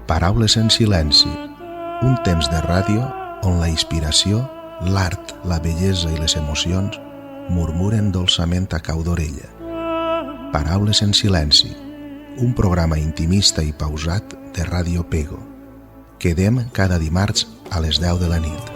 Paraules en silenci, un temps de ràdio on la inspiració, l'art, la bellesa i les emocions murmuren dolçament a cau d'orella. Paraules en silenci, un programa intimista i pausat de Ràdio Pego. Quedem cada dimarts a les 10 de la nit.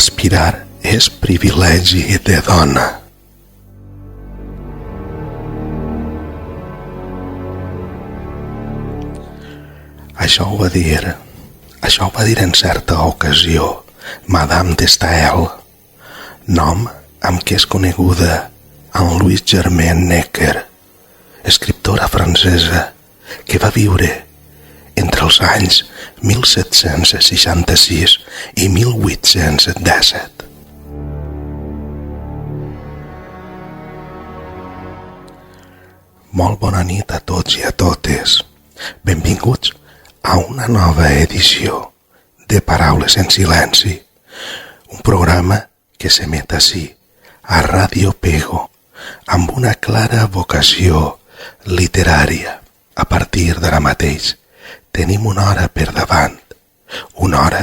Aspirar és privilegi de dona. Això ho va dir en certa ocasió Madame de Staël, nom amb què és coneguda Anne-Louise Germaine Necker, escriptora francesa que va viure entre els anys 1766 i 1817. Molt bona nit a tots i a totes. Benvinguts a una nova edició de Paraules en Silenci, un programa que s'emet ací, a Ràdio Pego, amb una clara vocació literària. A partir d'ara mateix, tenim una hora per davant, una hora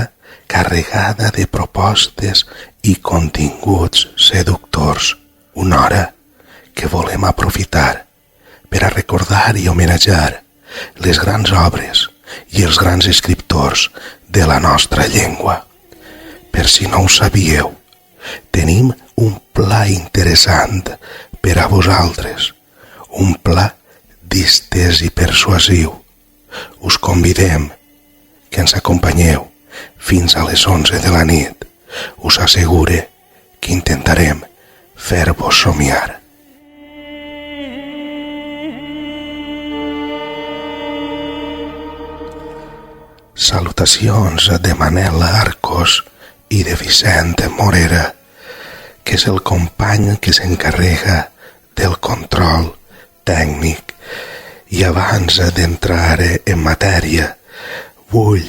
carregada de propostes i continguts seductors, una hora que volem aprofitar per a recordar i homenatjar les grans obres i els grans escriptors de la nostra llengua. Per si no ho sabíeu, tenim un pla interessant per a vosaltres, un pla distès i persuasiu. Us convidem que ens acompanyeu fins a les 11 de la nit. Us assegure que intentarem fer-vos somiar. Salutacions de Manel Arcos i de Vicent Morera, que és el company que s'encarrega del control tècnic. I abans d'entrar en matèria, vull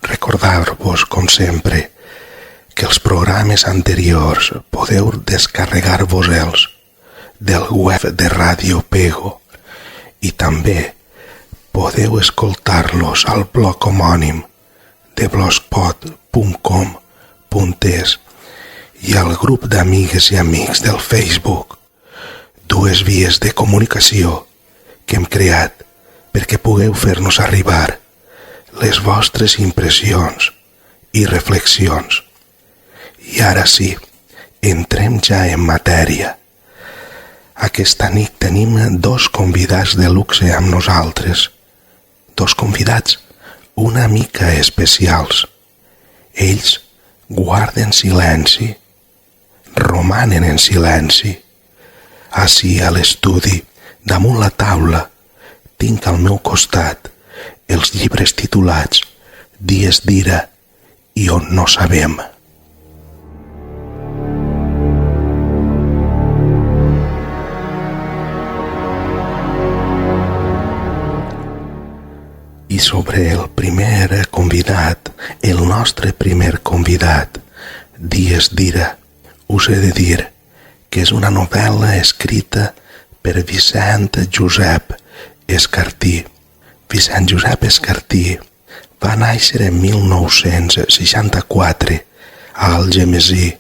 recordar-vos, com sempre, que els programes anteriors podeu descarregar-vos-els del web de Ràdio Pego i també podeu escoltar-los al blog homònim de blogspot.com.es i al grup d'amigues i amics del Facebook, dues vies de comunicació que hem creat perquè pugueu fer-nos arribar les vostres impressions i reflexions. I ara sí, entrem ja en matèria. Aquesta nit tenim dos convidats de luxe amb nosaltres, dos convidats una mica especials. Ells guarden silenci, romanen en silenci. Ací a l'estudi, damunt la taula, tinc al meu costat els llibres titulats Dies d'ira i on no sabem. I sobre el primer convidat, el nostre primer convidat, Dies d'ira, us he de dir que és una novel·la escrita per Vicent Josep Escartí. Vicent Josep Escartí va néixer en 1964 a Algemesí,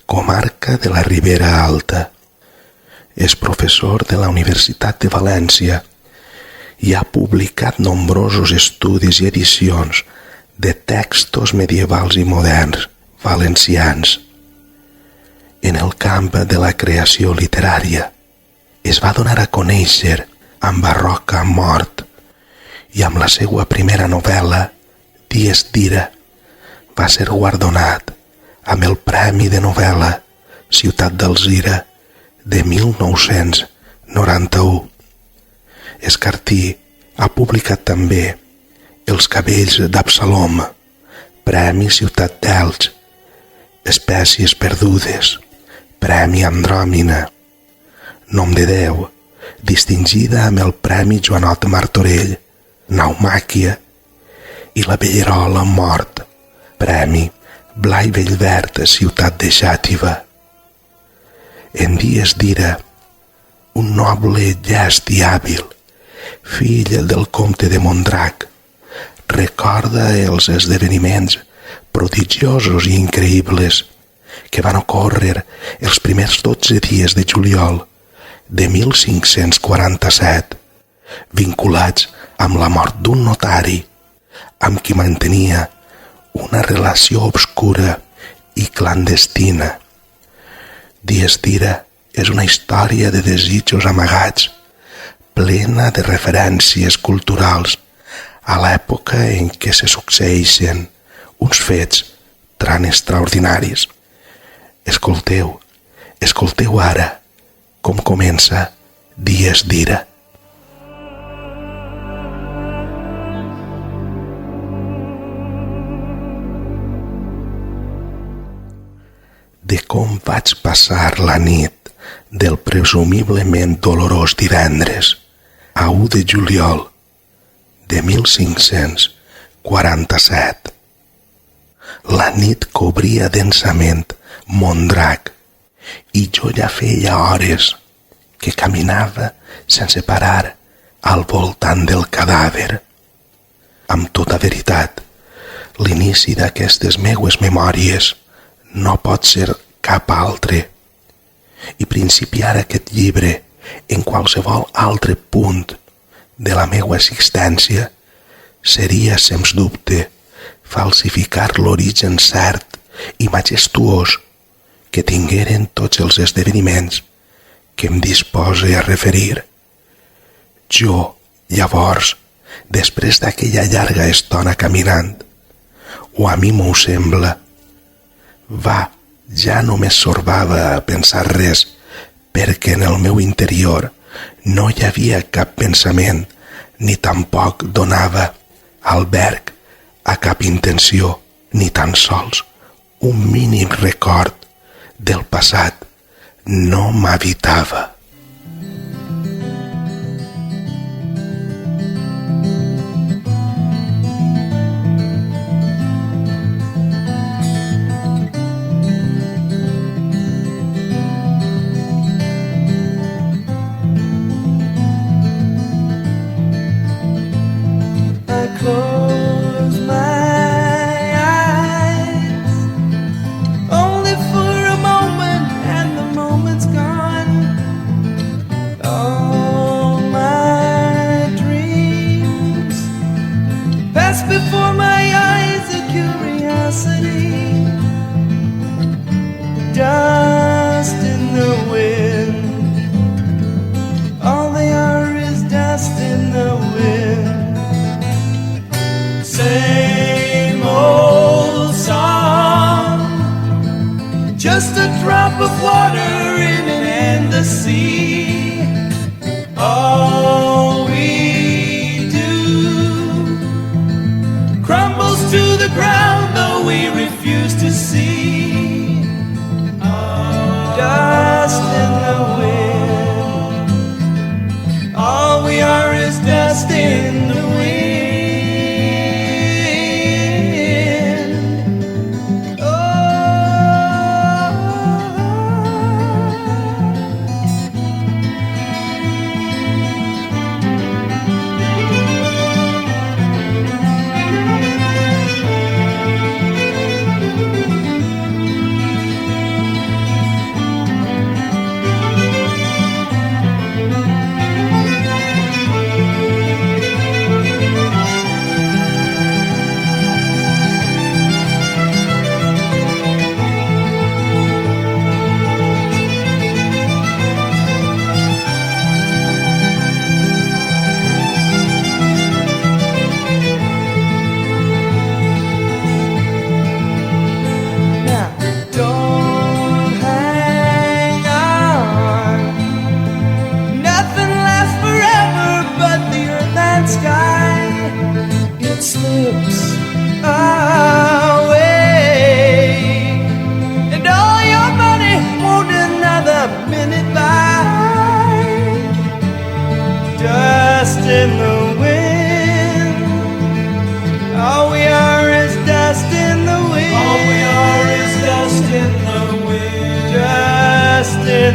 comarca de la Ribera Alta. És professor de la Universitat de València i ha publicat nombrosos estudis i edicions de textos medievals i moderns valencians. En el camp de la creació literària es va donar a conèixer amb Barroca Mort i amb la seva primera novel·la, Dies d'ira, va ser guardonat amb el Premi de Novel·la Ciutat d'Alzira de 1991. Escartí ha publicat també Els cabells d'Absalom, Premi Ciutat d'Elx, Espècies perdudes, Premi Andròmina, Nom de Déu, distingida amb el Premi Joanot Martorell, Naumàquia, i La Bellerola Mort, Premi Blai Bellverd, Ciutat de Xàtiva. En Dies d'ira, un noble llest i hàbil, fill del comte de Mondrac, recorda els esdeveniments prodigiosos i increïbles que van ocórrer els primers 12 dies de juliol de 1547, vinculats amb la mort d'un notari amb qui mantenia una relació obscura i clandestina. Dies d'ira és una història de desitjos amagats, plena de referències culturals a l'època en què se succeeixen uns fets tan extraordinaris. Escolteu ara com comença Dies d'ira. De com vaig passar la nit del presumiblement dolorós divendres a 1 de juliol de 1547. La nit cobria densament Mondrac i jo ja feia hores que caminava sense parar al voltant del cadàver. Amb tota veritat, l'inici d'aquestes meues memòries no pot ser cap altre, i principiar aquest llibre en qualsevol altre punt de la meua existència seria, sens dubte, falsificar l'origen cert i majestuós que tingueren tots els esdeveniments que em dispose a referir. Jo, llavors, després d'aquella llarga estona caminant, o a mi m'ho sembla, ja no m'essorbava a pensar res, perquè en el meu interior no hi havia cap pensament ni tampoc donava alberg a cap intenció, ni tan sols un mínim record del passat no m'habitava. Close my eyes, only for a moment, and the moment's gone. All my dreams pass before my eyes, a curiosity, dust in the wind. All they are is dust in the wind. Same old song, just a drop of water in an endless sea. All we do crumbles to the ground, though we refuse to see. Dust in the wind. All we are is dust in the wind.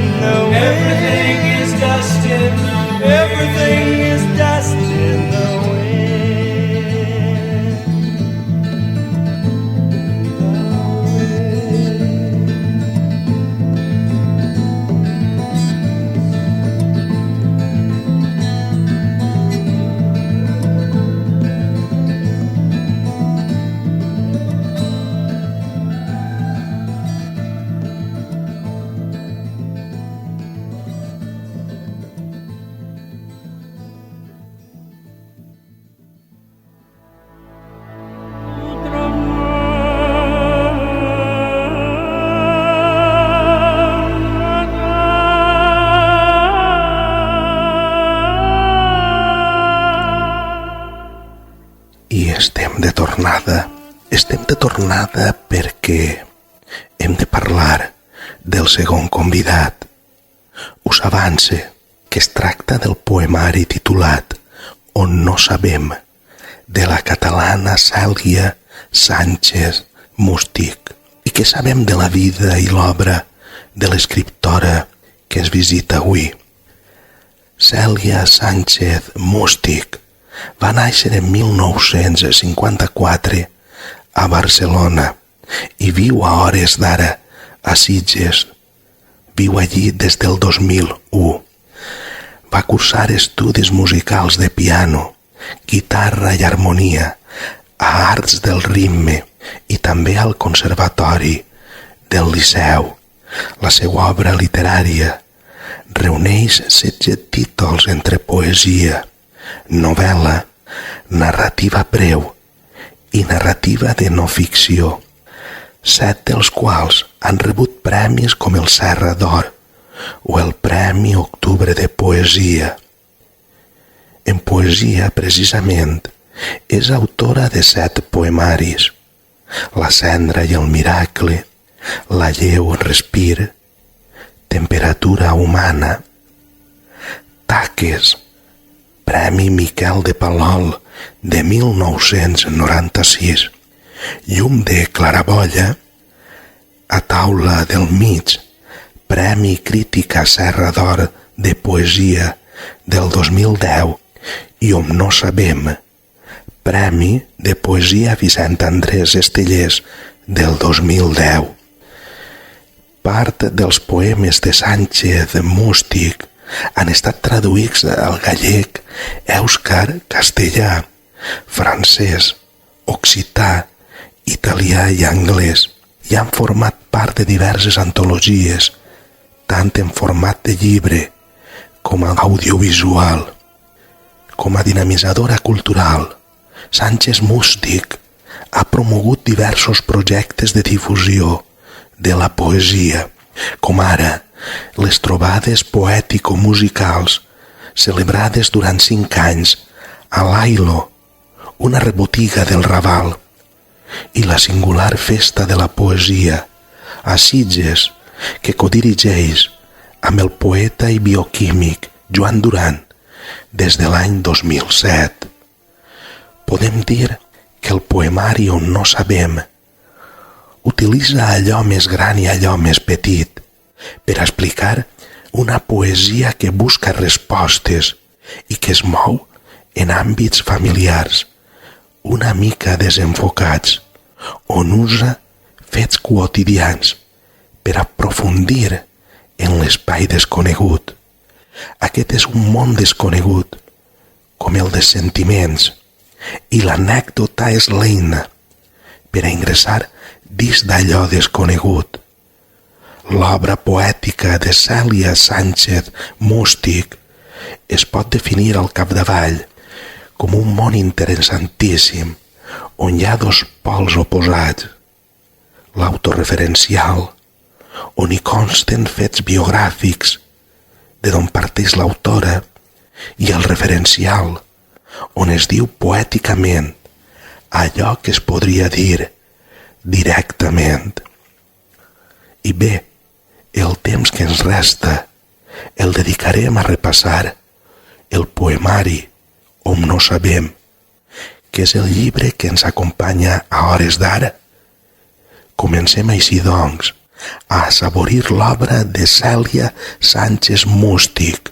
in the wind. Everything is dust in the wind. Everything is dust in the wind. Estem de tornada perquè hem de parlar del segon convidat. Us avance que es tracta del poemari titulat On no sabem, de la catalana Cèlia Sánchez Mústic, i que sabem de la vida i l'obra de l'escriptora que es visita avui. Cèlia Sánchez Mústic va néixer en 1954 a Barcelona i viu a hores d'ara a Sitges. Viu allí des del 2001. Va cursar estudis musicals de piano, guitarra i harmonia a Arts del Ritme i també al Conservatori del Liceu. La seva obra literària reuneix 16 títols entre poesia, novel·la, narrativa breu i narrativa de no ficció, 7 dels quals han rebut premis com el Serra d'Or o el Premi Octubre de Poesia. En poesia, precisament, és autora de 7 poemaris: La cendra i el miracle, La lleu respir, Temperatura humana, Taques, Premi Miquel de Palol de 1996, Llum de claraboia, A taula del mig, Premi Crítica Serra d'Or de Poesia del 2010 i On no sabem, Premi de Poesia Vicent Andrés Estellers del 2010. Part dels poemes de Sánchez Mústic han estat traduïts al gallec, èuscar, castellà, francès, occità, italià i anglès, i han format part de diverses antologies, tant en format de llibre com a audiovisual. Com a dinamitzadora cultural, Sánchez Mústic ha promogut diversos projectes de difusió de la poesia, com ara les trobades poètico-musicals celebrades durant 5 anys a l'Ailo, una rebotiga del Raval, i la singular Festa de la Poesia a Sitges, que codirigeix amb el poeta i bioquímic Joan Duran des de l'any 2007. Podem dir que el poemari On no sabem utilitza allò més gran i allò més petit per explicar una poesia que busca respostes i que es mou en àmbits familiars, una mica desenfocats, on usa fets quotidians per aprofundir en l'espai desconegut. Aquest és un món desconegut, com el dels sentiments, i l'anècdota és l'eina per a ingressar dins d'allò desconegut. L'obra poètica de Cèlia Sánchez Mústic es pot definir al capdavall com un món interessantíssim on hi ha 2 pols oposats: l'autoreferencial, on hi consten fets biogràfics de d'on parteix l'autora, i el referencial, on es diu poèticament allò que es podria dir directament. I bé, el temps que ens resta el dedicarem a repassar el poemari On no sabem, que és el llibre que ens acompanya a hores d'ara. Comencem així, doncs, a assaborir l'obra de Cèlia Sánchez Mústic.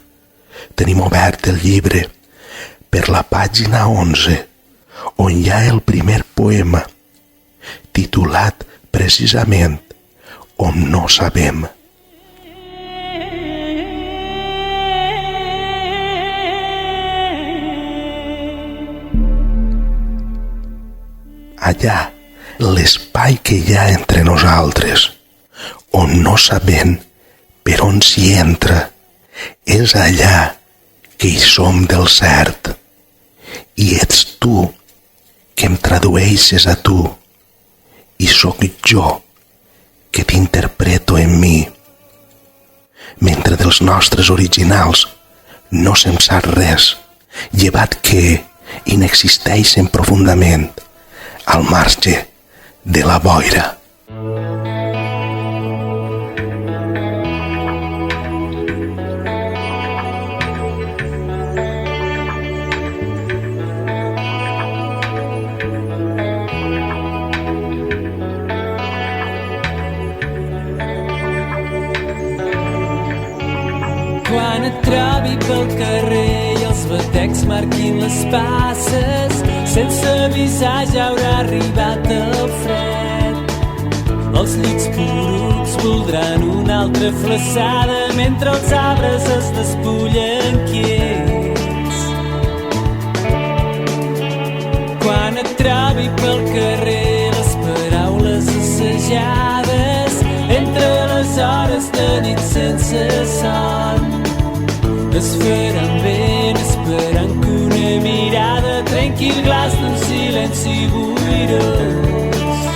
Tenim obert el llibre per la pàgina 11, on hi ha el primer poema, titulat precisament On no sabem. Allà, l'espai que hi ha entre nosaltres, on no sabem per on s'hi entra, és allà que hi som del cert. I ets tu que em tradueixes a tu, i sóc jo que t'interpreto en mi. Mentre dels nostres originals no se'n sap res, llevat que inexisteixen profundament al marge de la boira. Quan et trobi pel carrer i els batecs marquin les passes, sense avisar ja haurà arribat el fred. Els llits porucs voldran una altra flaçada mentre els arbres es despullen quiets. Quan et trobi pel carrer les paraules assajades entre les hores de nit sense son es faran ben esperant que una mirada trenqui el glaç d'un silenci boirós.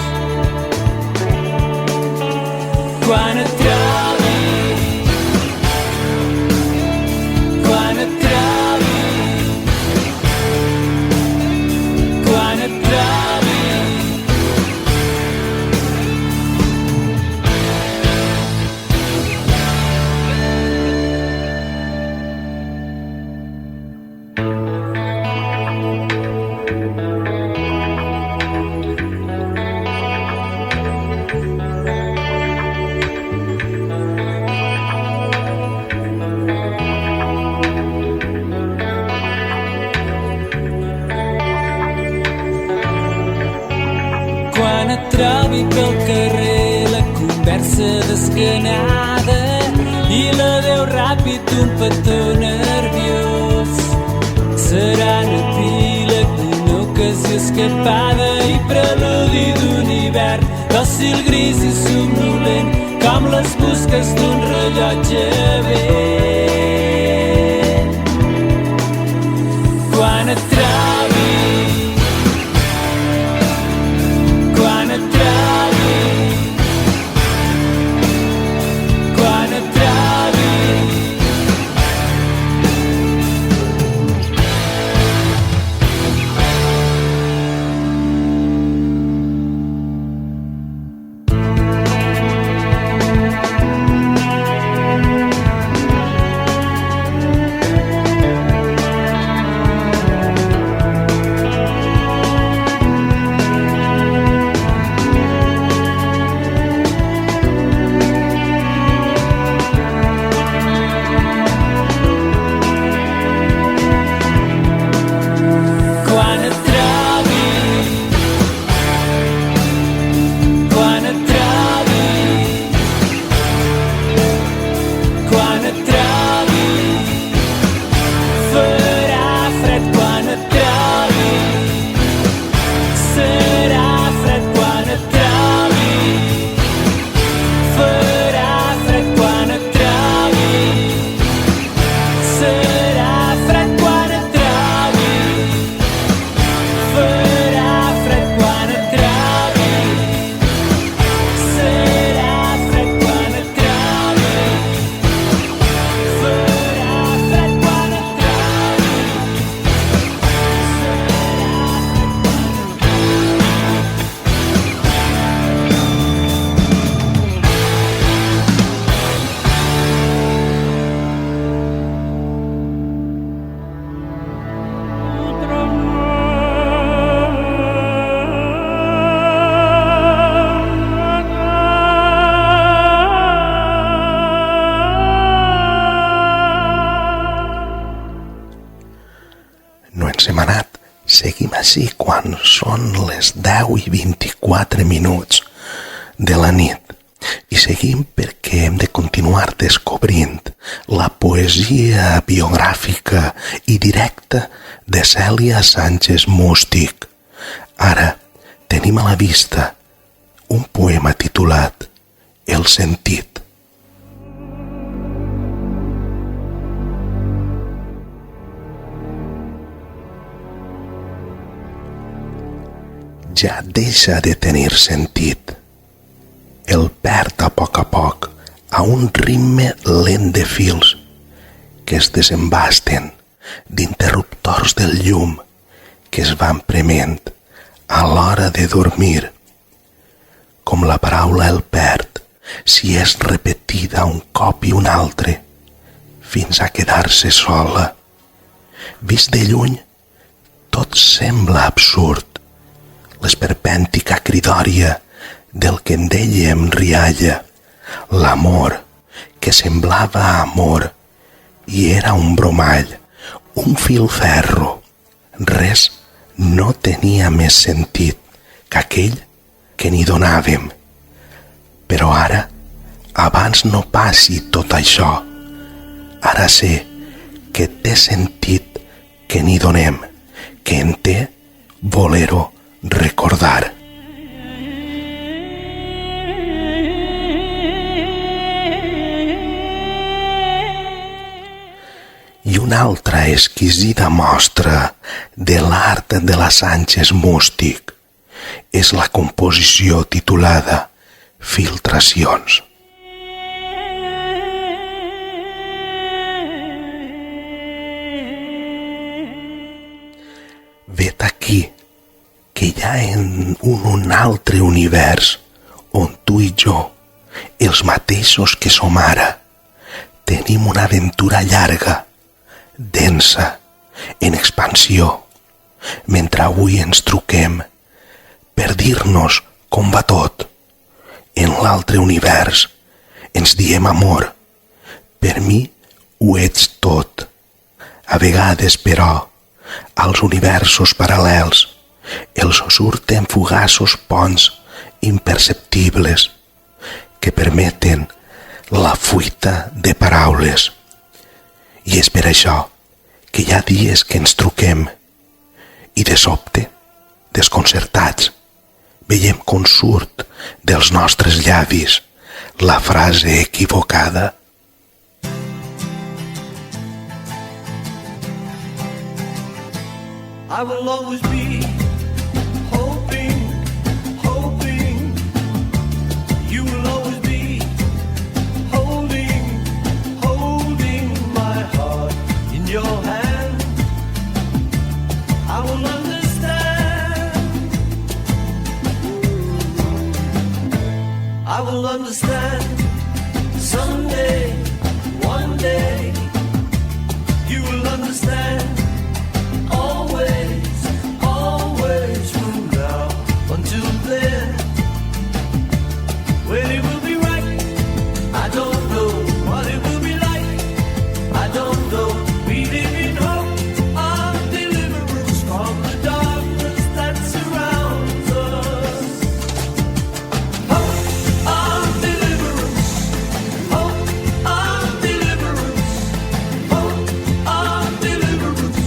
Quan et trobi, quan et trobi, quan et trobi. Quan et trobi pel carrer la conversa desganada i l'adeu ràpid d'un petó nerviós serà un epíleg d'una ocasió escapada i preludi d'un hivern dòcil, gris i somnolent com les busques d'un rellotge vell. Quan et trobi, quan et trobi, quan et trobi. així quan són les 10:24 de la nit i seguim perquè hem de continuar descobrint la poesia biogràfica i directa de Cèlia Sánchez Mústic. Ara tenim a la vista un poema titulat El sentit. Ja deixa de tenir sentit. El perd a poc a un ritme lent de fils que es desembasten d'interruptors del llum que es van prement a l'hora de dormir. Com la paraula el perd si és repetida un cop i un altre fins a quedar-se sola. Vist de lluny, tot sembla absurd. L'esperpèntica cridòria del que en dèiem rialla, l'amor que semblava amor i era un bromall, un filferro. Res no tenia més sentit que aquell que n'hi donàvem. Però ara, abans no passi tot això, ara sé que té sentit que n'hi donem, que en té voler-ho recordar. I una altra exquisida mostra de l'art de la Sánchez Mústic és la composició titulada Filtracions. Vet aquí que hi ha en un altre univers on tu i jo, els mateixos que som ara, tenim una aventura llarga, densa, en expansió, mentre avui ens truquem per dir-nos com va tot. En l'altre univers ens diem amor. Per mi ho ets tot. A vegades, però, als universos paral·lels els surten fugaços ponts imperceptibles que permeten la fuita de paraules. I és per això que hi ha dies que ens truquem i de sobte, desconcertats, veiem com surt dels nostres llavis la frase equivocada. I will always be hoping, hoping. You will always be holding, holding my heart in your hand. I will understand. I will understand someday, one day. You will understand. Always, always from now until then. When it will be right, I don't know. What it will be like, I don't know. We live in hope of deliverance from the darkness that surrounds us. Hope of deliverance, hope of deliverance, hope of deliverance.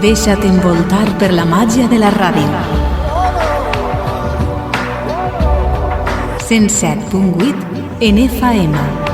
Deixa't envoltar per la màgia de la ràdio. 107.8 en FM.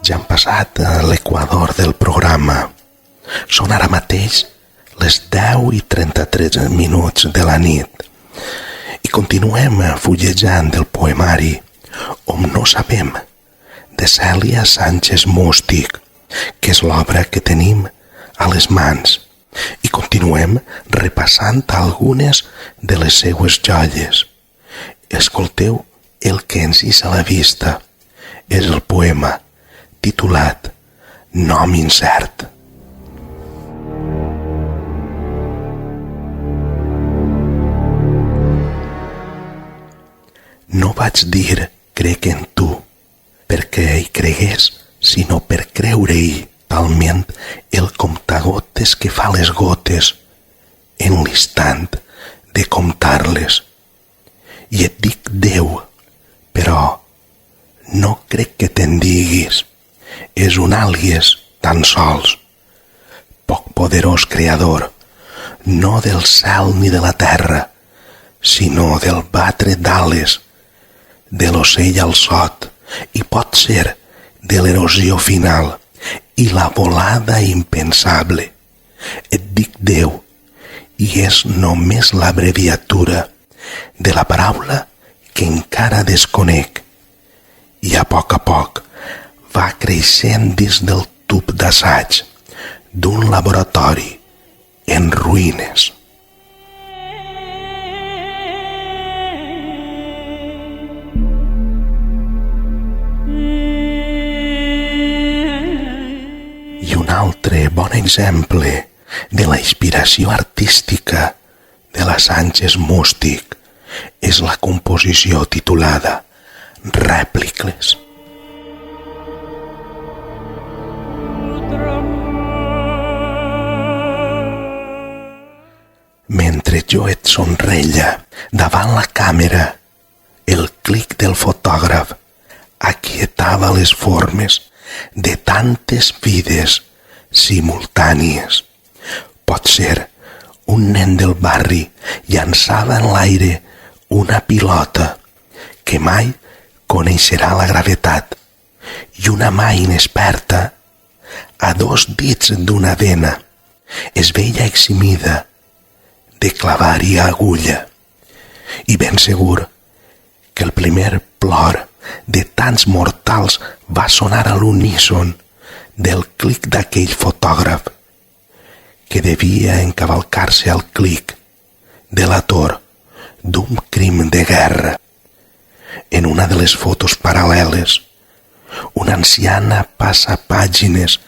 Ja han passat a l'equador del programa. Són ara mateix les 10:33 de la nit i continuem fullejant el poemari On no sabem, de Cèlia Sánchez Mústic, que és l'obra que tenim a les mans, i continuem repassant algunes de les seues joies. Escolteu el que ens hissa a la vista. És el poema titulat Nom incert. No vaig dir crec en tu perquè hi cregués, sinó per creure-hi talment el comptagotes que fa les gotes en l'instant de comptar-les. I et dic Déu, però no crec que te'n diguis. És un àlies tan sols, poc poderós creador, no del cel ni de la terra, sinó del batre d'ales, de l'ocell al sot, i pot ser de l'erosió final i la volada impensable. Et dic Déu, i és només l'abreviatura de la paraula que encara desconec, i a poc va creixent dins del tub d'assaig d'un laboratori en ruïnes. I un altre bon exemple de la inspiració artística de la Sánchez Mústic és la composició titulada Rèpliques. Mentre jo et somreia davant la càmera, el clic del fotògraf aquietava les formes de tantes vides simultànies. Pot ser un nen del barri llançava en l'aire una pilota que mai coneixerà la gravetat i una mà inexperta a 2 dits d'una vena es veia eximida de clavar-hi agulla, i ben segur que el primer plor de tants mortals va sonar a l'uníson del clic d'aquell fotògraf que devia encavalcar-se al clic de l'ator d'un crim de guerra. En una de les fotos paral·leles, una anciana passa pàgines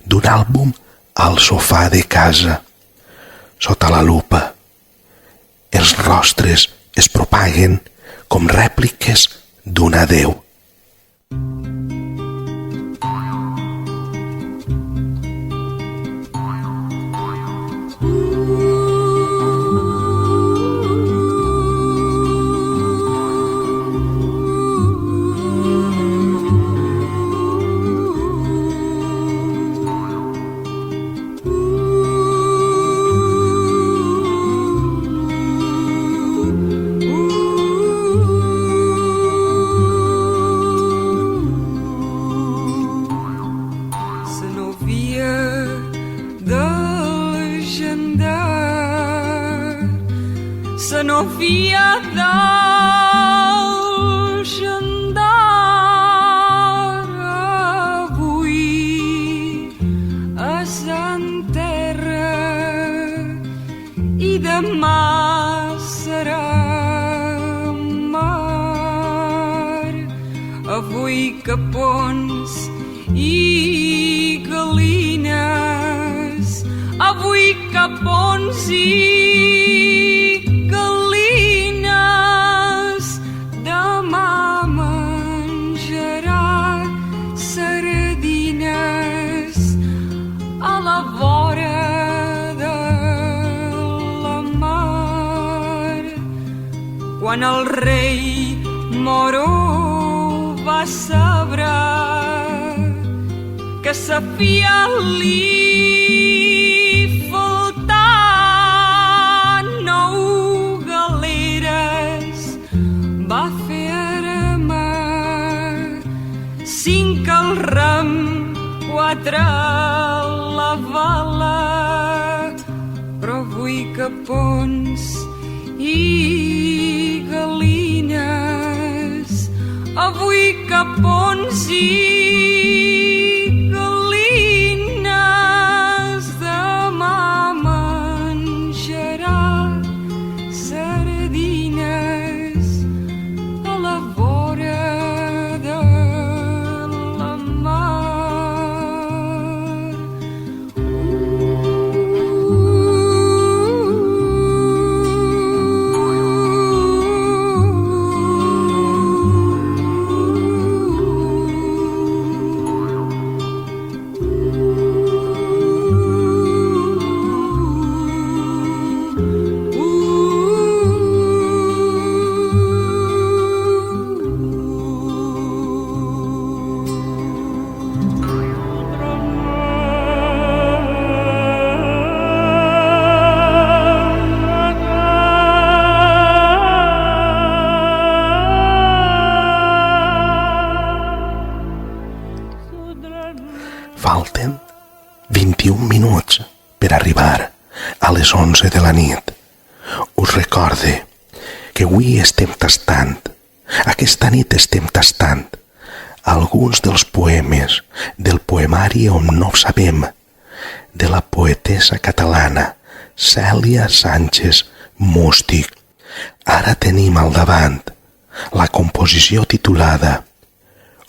d'un àlbum al sofà de casa. Sota la lupa, els rostres es propaguen com rèpliques d'un adéu. Avui capons i galines, avui capons i galines. quan el rei Moro va saber que sa filla li faltaven 9 galeres, va fer armar 5 al rem, 4 a la vala, però vull capons i galines, avui capons i galines, demà menjarà sardines a la vora de la mar. Falten 21 minuts per arribar a les 11 de la nit. Us recorde que avui estem tastant, aquesta nit estem tastant, alguns dels poemes del poemari On no ho sabem, de la poetessa catalana Cèlia Sánchez Mústic. Ara tenim al davant la composició titulada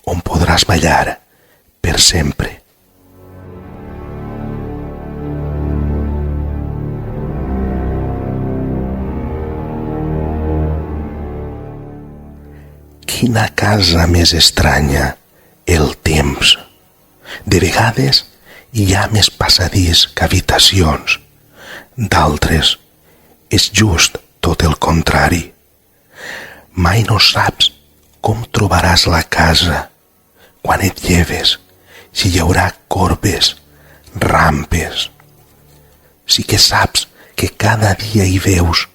On podràs ballar per sempre. Quina casa més estranya, el temps. De vegades hi ha més passadís que habitacions. D'altres és just tot el contrari. Mai no saps com trobaràs la casa quan et lleves, si hi haurà corbes, rampes. Sí que saps que cada dia hi veus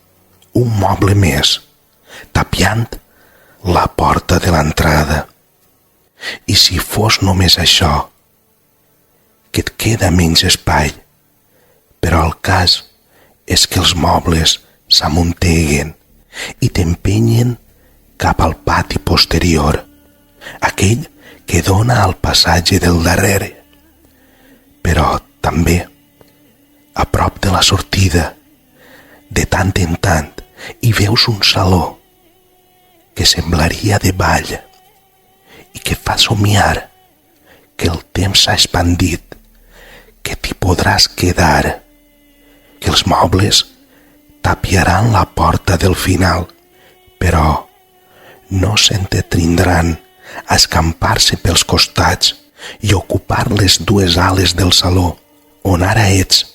un moble més, tapiant la porta de l'entrada. I si fos només això, que et queda menys espai, però el cas és que els mobles s'amunteguen i t'empenyen cap al pati posterior, aquell que dona al passatge del darrere. Però també, a prop de la sortida, de tant en tant, hi veus un saló que semblaria de ball i que fa somiar que el temps s'ha expandit, que t'hi podràs quedar, que els mobles tapiaran la porta del final, però no s'entretrindran a escampar-se pels costats i ocupar les dues ales del saló on ara ets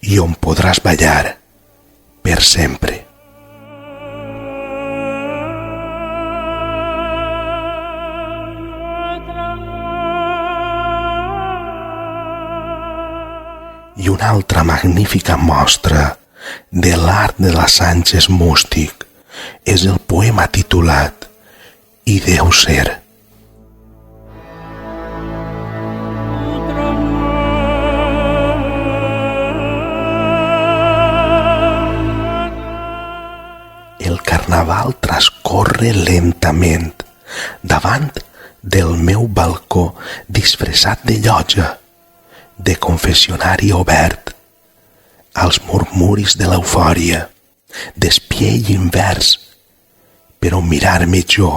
i on podràs ballar per sempre. I una altra magnífica mostra de l'art de la Sánchez Mústic és el poema titulat I deu ser. El carnaval transcorre lentament davant del meu balcó disfressat de llotja, de confessionari obert, als murmuris de l'eufòria, d'espiell invers, per on mirar-me jo,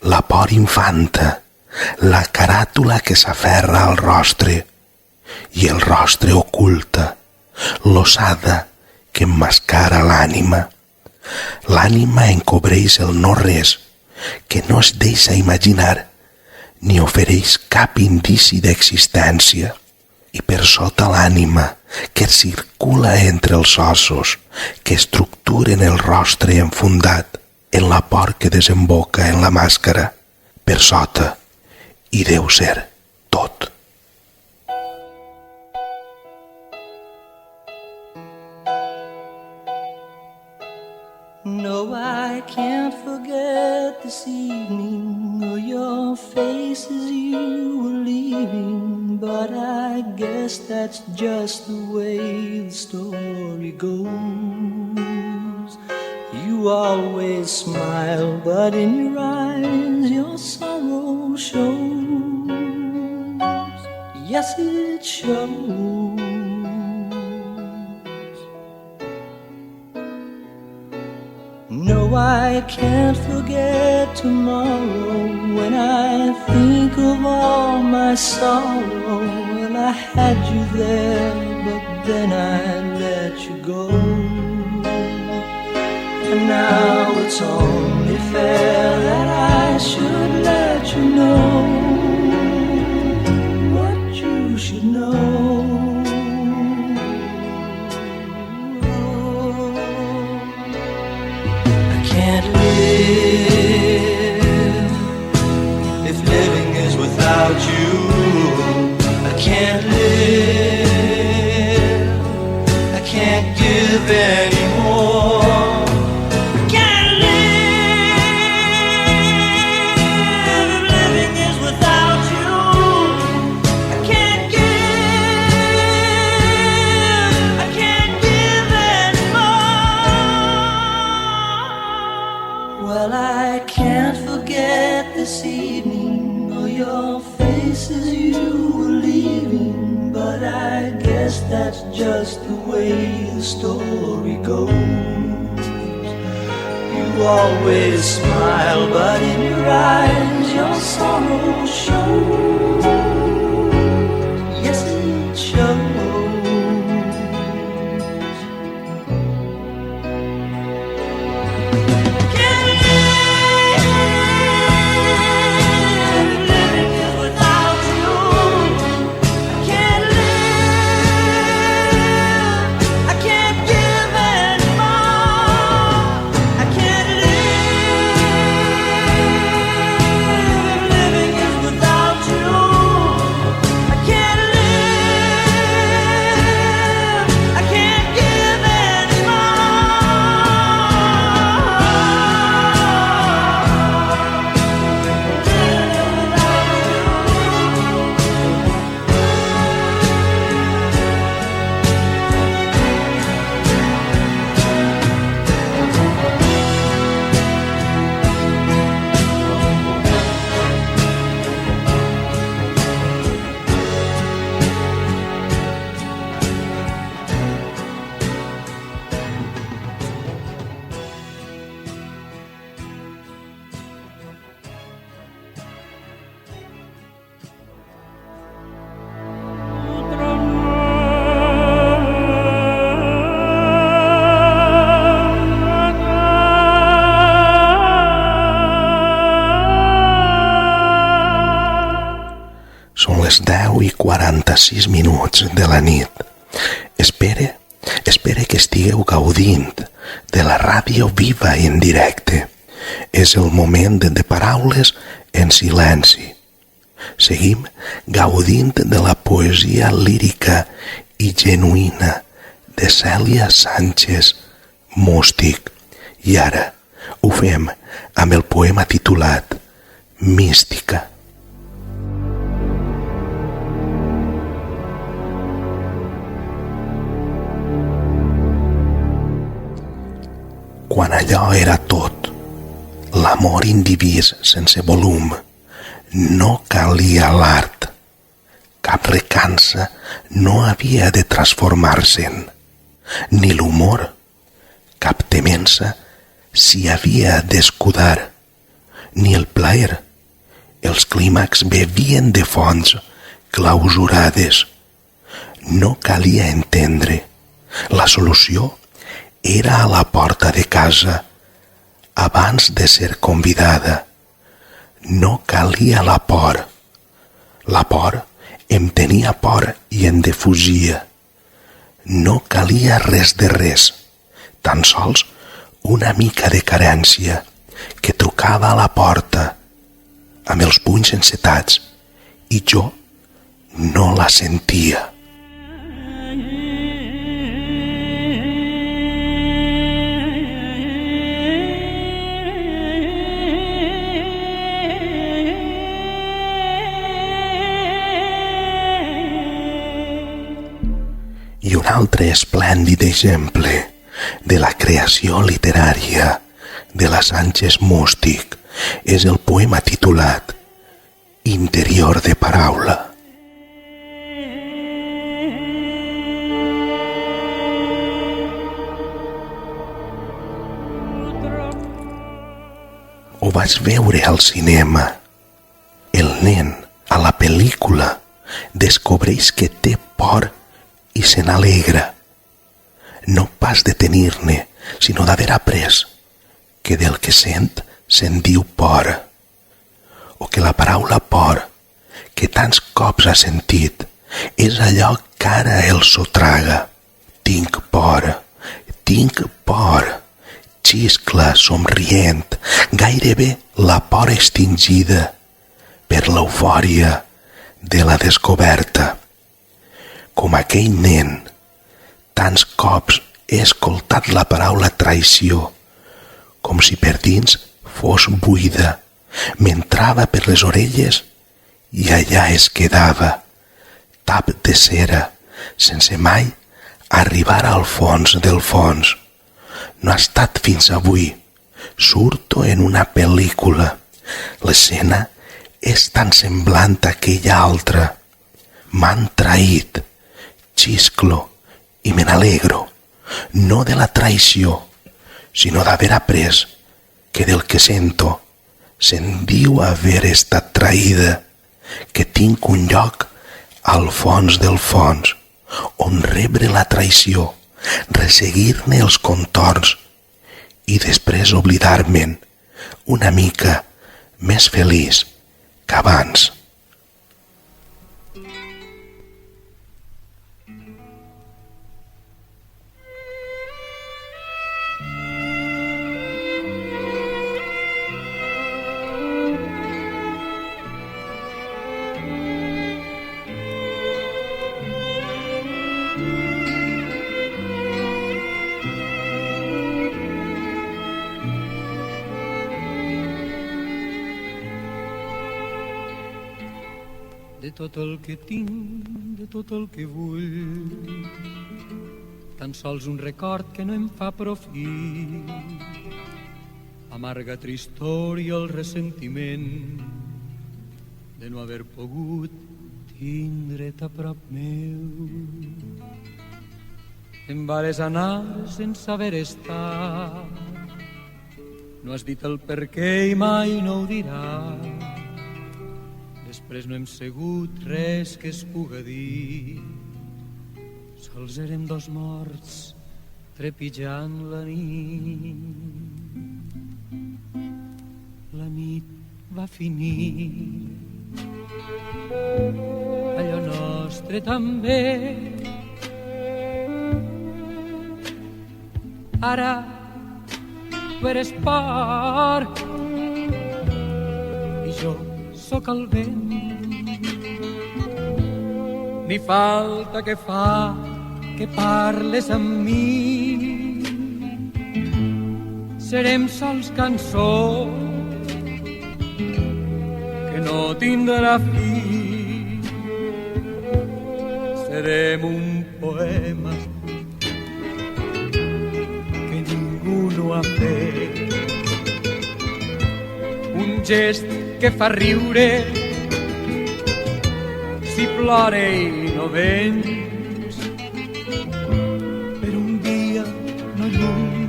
la por infanta, la caràtula que s'aferra al rostre i el rostre oculta, l'ossada que emmascara l'ànima. L'ànima encobreix el no-res que no es deixa imaginar ni ofereix cap indici d'existència. I per sota l'ànima que circula entre els ossos que estructuren el rostre enfundat, en la por que desemboca en la màscara, per sota, i deu ser tot. No, I can't forget this evening or your face as you were leaving, but I guess that's just the way the story goes. You always smile, but in your eyes your sorrow shows. Yes, it shows. No, I can't forget tomorrow when I think of all my sorrow. Well, I had you there, but then I let you go. And now it's only fair that I should let you know what you should know. Can't live if living is without you. I can't live. I can't give anymore. I can't live if living is without you. I can't give. I can't give anymore. Well, I can't forget this evening or your face as you were leaving, but I guess that's just the way the story goes. You always smile, but in your eyes your sorrow shows. Yes, it shows. Són les 10:46 de la nit. Espere que estigueu gaudint de la ràdio viva i en directe. És el moment de paraules en silenci. Seguim gaudint de la poesia lírica i genuïna de Cèlia Sánchez Mústic. I ara ho fem amb el poema titulat Mística. Quan allò era tot, l'amor indivís sense volum, no calia l'art. Cap recança no havia de transformar-se'n, ni l'humor. Cap temença s'hi havia d'escudar, ni el plaer. Els clímax bevien de fonts clausurades. No calia entendre. La solució era a la porta de casa, abans de ser convidada. No calia la por. La por em tenia por i em defugia. No calia res de res, tan sols una mica de carència que trucava a la porta amb els punys encetats i jo no la sentia. I un altre esplèndid exemple de la creació literària de la Sánchez Mústic és el poema titulat Interior de paraula. Ho vaig veure al cinema. El nen, a la pel·lícula, descobreix que té por i se n'alegra, no pas de tenir-ne, sinó d'haver après que del que sent se'n diu por, o que la paraula por, que tants cops ha sentit, és allò que ara el sotraga. Tinc por, xiscla somrient, gairebé la por extingida per l'eufòria de la descoberta. Com aquell nen, tants cops he escoltat la paraula traïció, com si per dins fos buida, m'entrava per les orelles i allà es quedava, tap de cera, sense mai arribar al fons del fons. No ha estat fins avui, surto en una pel·lícula, l'escena és tan semblant a aquella altra, m'han traït, xisclo i me n'alegro, no de la traïció, sinó d'haver après que del que sento se'n diu haver estat traïda, que tinc un lloc al fons del fons, on rebre la traïció, resseguir-ne els contorns i després oblidar-me'n una mica més feliç que abans. De tot el que tinc, de tot el que vull, tan sols un record que no em fa profit. Amarga tristor i el ressentiment de no haver pogut tindre't a prop meu. Te'n vares anar sense haver estat, no has dit el per què i mai no ho diràs. Després no hem segut res que es puga dir, sols érem dos morts trepitjant la nit. La nit va finir, allò nostre també. Ara tu eres part i jo sóc el vent. Ni falta que fa que parles amb mi. Serem sols cançó que no tindrà fi. Serem un poema que ningú no ha fet, un gest que fa riure si plora i no vens, per un dia no lluny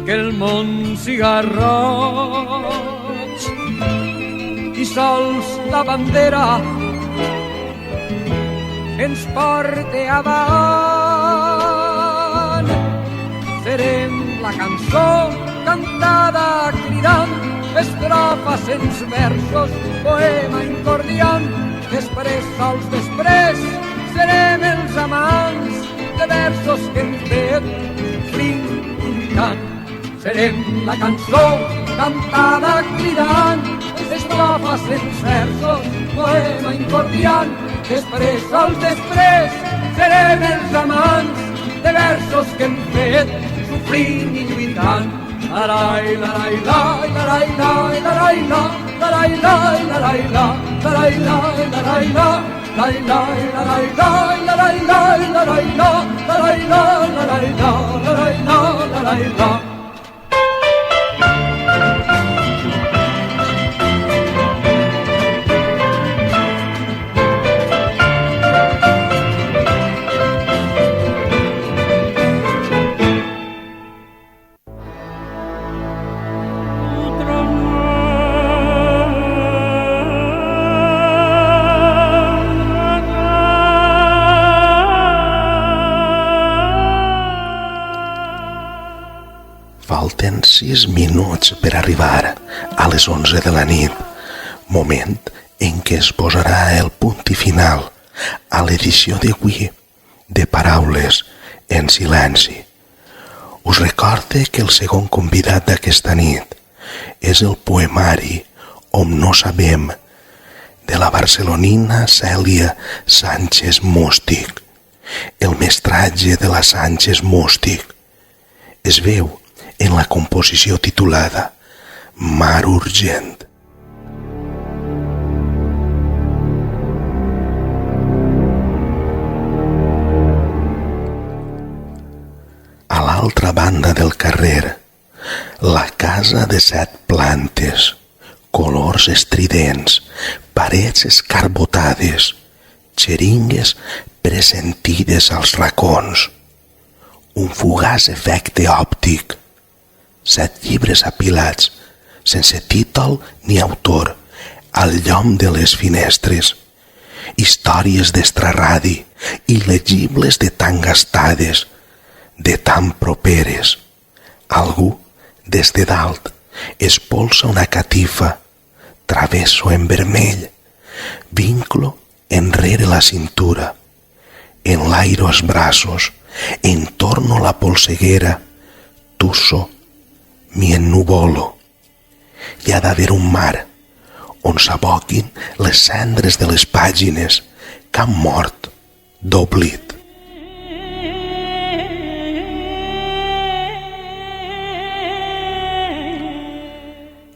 que el món siga roig i sols la bandera ens porte avant. Serem la cançó cantada cridant, estrofa sense versos, poema incordiant. Després, sols després, serem els amants de versos que hem fet, flint i tant. serem la cançó cantada cridant, les estrofes en versos, poema incordiant. Després, al després, serem els amants de versos que hem fet sofrint i lluitant. Larai, larai, lai, larai, lai, larai, la, larai, lai, larai, la, larai, lai, larai, la, lai, lai, larai, lai, larai, lai, larai, la, larai, la, larai, la, larai, la, larai, la. Falten 6 minuts per arribar a les 11 de la nit, moment en què es posarà el punt i final a l'edició d'avui de Paraules en Silenci. Us recorde que el segon convidat d'aquesta nit és el poemari Om no sabem, de la barcelonina Cèlia Sánchez Mústic, el mestratge de la Sánchez Mústic. Es veu en la composició titulada Mar Urgent. A l'altra banda del carrer, la casa de 7 plantes, colors estridents, parets escarbotades, xeringues pressentides als racons, un fugaç efecte òptic, 7 llibres apilats, sense títol ni autor, al llom de les finestres, històries d'extraradi, il·legibles de tan gastades, de tan properes. Algú, des de dalt, espolsa una catifa, travesso en vermell, vinclo enrere la cintura, enlairo els braços, entorno la polseguera, tusso, m'hi ennuvolo. Hi ha d'haver un mar on s'aboquin les cendres de les pàgines que han mort d'oblit.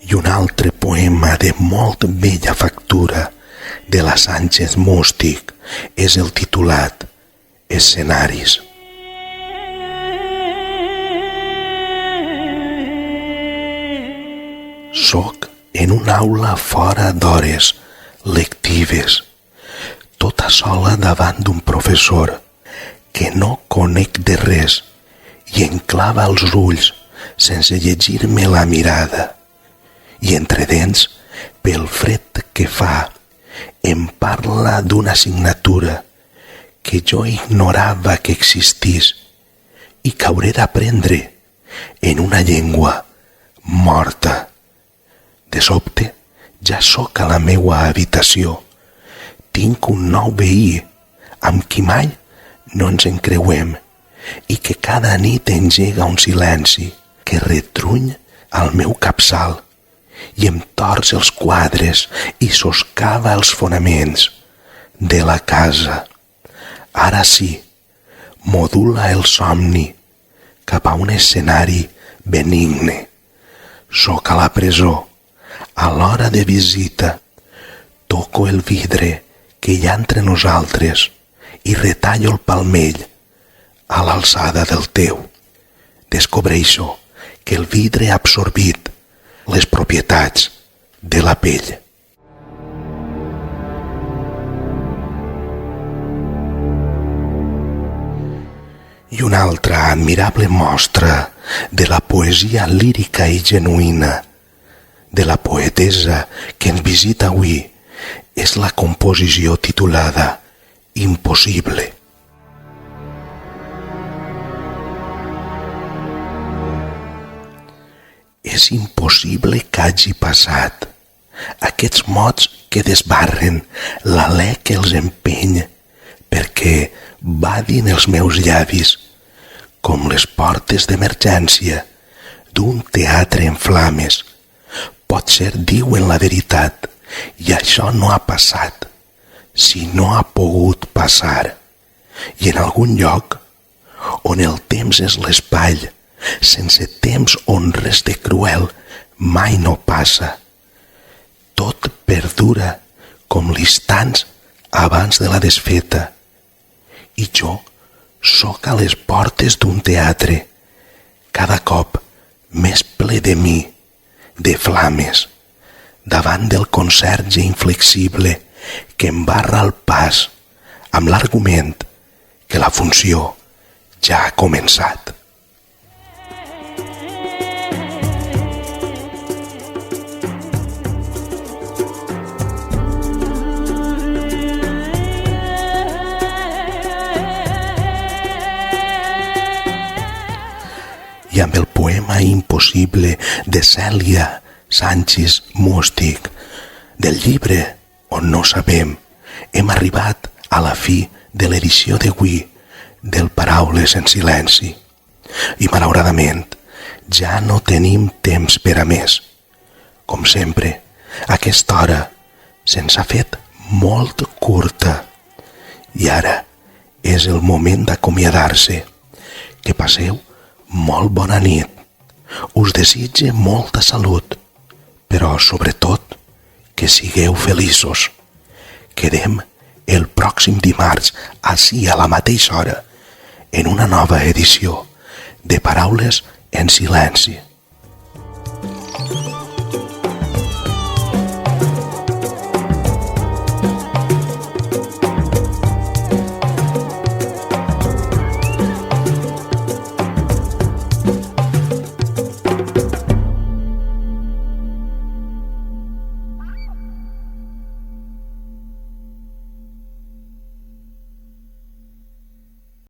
I un altre poema de molt bella factura de la Sánchez Mústic és el titulat Escenaris. Soc en una aula fora d'hores lectives, tota sola davant d'un professor que no conec de res i enclava els ulls sense llegir-me la mirada. I entre dents, pel fred que fa, em parla d'una assignatura que jo ignorava que existís i que hauré d'aprendre en una llengua morta. De sobte, ja sóc a la meua habitació. Tinc un nou veí amb qui mai no ens encreuem i que cada nit engega un silenci que retruny al meu capçal i em torç els quadres i soscava els fonaments de la casa. Ara sí, modula el somni cap a un escenari benigne. Soc a la presó, a l'hora de visita, toco el vidre que hi ha entre nosaltres i retallo el palmell a l'alçada del teu. Descobreixo que el vidre ha absorbit les propietats de la pell. I una altra admirable mostra de la poesia lírica i genuïna de la poetessa que ens visita avui és la composició titulada Impossible. És impossible que hagi passat aquests mots que desbarren l'alè que els empeny perquè badin els meus llavis com les portes d'emergència d'un teatre en flames. Potser diuen la veritat i això no ha passat, si no ha pogut passar. I en algun lloc, on el temps és l'espai, sense temps on res de cruel mai no passa. Tot perdura com l'instants abans de la desfeta. I jo sóc a les portes d'un teatre, cada cop més ple de mi, de flames, davant del conserge inflexible que em barra el pas amb l'argument que la funció ja ha començat. I amb el poema impossible de Cèlia Sánchez Mústic, del llibre On no sabem, hem arribat a la fi de l'edició d'avui del Paraules en silenci. I malauradament ja no tenim temps per a més. Com sempre, aquesta hora se'ns ha fet molt curta. I ara és el moment d'acomiadar-se. Que passeu molt bona nit. Us desitge molta salut, però sobretot que sigueu feliços. Quedem el pròxim dimarts, ací a la mateixa hora, en una nova edició de Paraules en silenci.